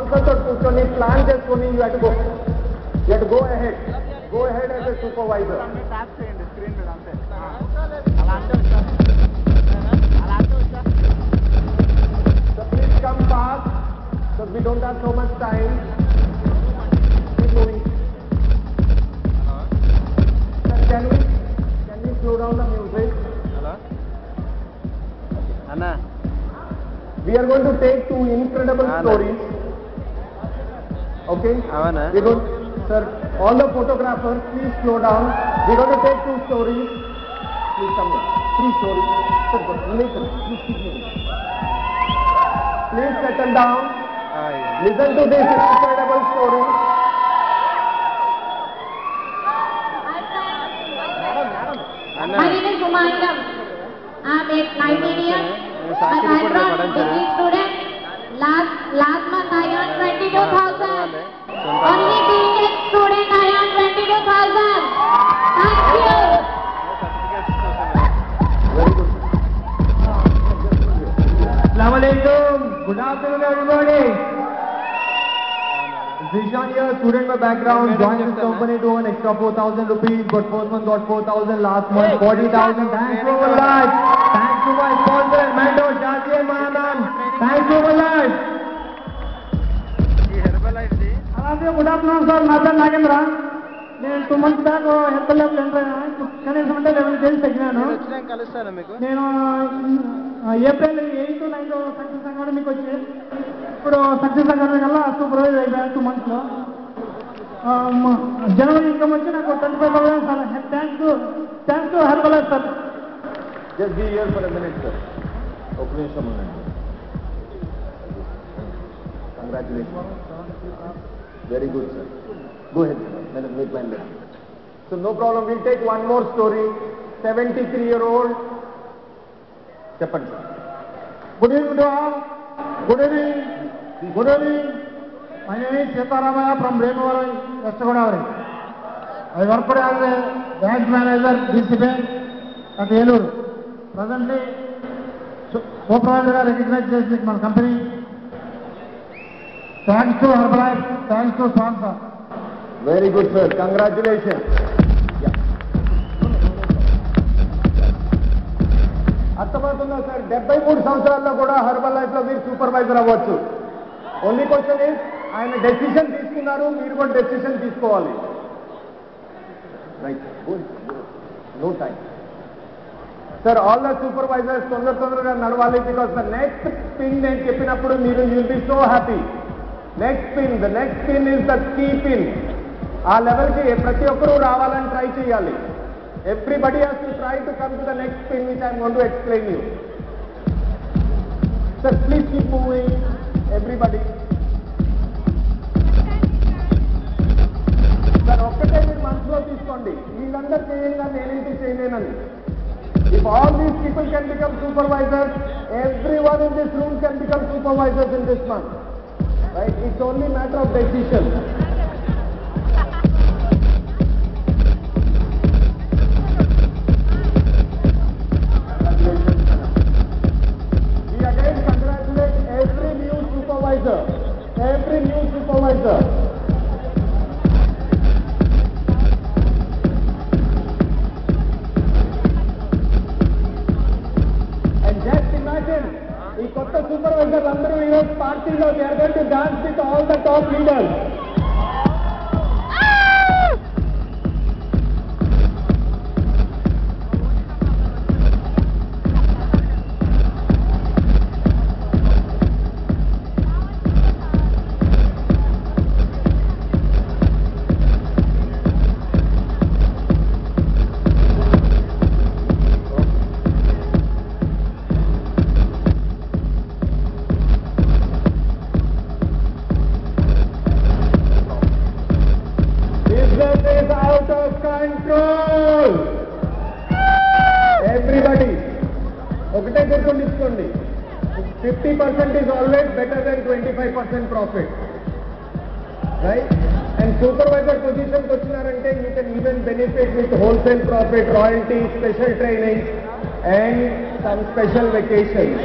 sponsor తో కూర్చొని plan చేసుకొని you have to go ahead. Go ahead as a supervisor. Tap చేయండి screen మీద అంతే. So please come fast, because we don't have so much time. Keep moving. Sir, can we slow down the music? Hello అన్నా. We are going to take two incredible stories. Okay? Avana. We're going, sir, all the photographers, please slow down. We're going to take two stories. Please come here. Three stories. Sir, please keep moving. Please settle down. Listen to this incredible story. My name is Humayun. I'm 19 years. I'm from degree student. Last month I earned 22,000. Only being a student I earned 22,000. Thank you. Very good. Assalamualaikum. Good afternoon, everybody. Zishan here, student by background, joined this company to earn extra 4,000 rupees, but first month got 4,000, last month 40,000. Thanks so much. Thanks to my sponsor and mentor, Shasi and Mahanam. Thanks so much. ఈ Herbalife the అలాగే good afternoon sir. నా పేరు నాగేంద్ర. నేను 2 months back health level enter అయినా. కనీసం అంటే 11 kgs తగ్గినాను. వచ్చినాక కలుస్తాను మీకు. నేను ఏప్రిల్ 8, 9 సక్సెస్ అకాడమీకి వచ్చి ఇప్పుడు సక్సెస్ అకాడమీ కల్లా సూపర్వైజర్ అయిపోయాను 2 months లో. జనవరి ఇన్కమ్ వచ్చి నాకు 25,000 sir. Thanks to Herbalife sir. Just be here for a minute, sir. Opening someone. Congratulations. Very good, sir. Go ahead, sir. Make my list. So no problem. We'll take one more story. 73-year-old. Chappan, sir. Good evening to all. Good evening. Good evening. My name is Sitaramaya from Brahmavaram, West Godavari. I work as a branch manager, DCP at Eluru. Presently, supervisor recognized this with my company. Thanks to Herbalife, thanks to sponsor. Very good, sir. Congratulations. అర్థమవుతుందా sir? 73 సంవత్సరాల్లో కూడా Herbalife లో మీరు supervisor అవ్వచ్చు. Only question is ఆయన decision తీసుకున్నారు, మీరు కూడా డెసిషన్ తీసుకోవాలి. Right, no time. Sir, all the supervisors తొందరగా నడవాలి. బికాస్ ద నెక్స్ట్ పిన్ నేను చెప్పినప్పుడు మీరు will be so happy. Next pin is the key pin. ఆ లెవెల్కి ప్రతి ఒక్కరూ రావాలని ట్రై చేయాలి. Everybody has to try to come to the next pin, which I am going to explain you. Sir, please keep moving. Everybody. Sir, ఒక్కటే మీరు మనసులో తీసుకోండి. వీళ్ళందరూ చేయంగా నేనేంటి చేయలేనని. If all these people can become supervisors, everyone in this room can become supervisors in this month. Right? It's only a matter of decision. Every new supervisor. And just imagine, ఈ కొత్త supervisor అందరూ ఈరోజు పార్టీలో they are going to dance with all the top leaders. Everybody, ఒకటే గుర్తుంచుకోండి, 50% is always better than 25% profit, right? And supervisor position కి వచ్చినారంటే you can even benefit with wholesale profit, royalty, special training and some special vacations.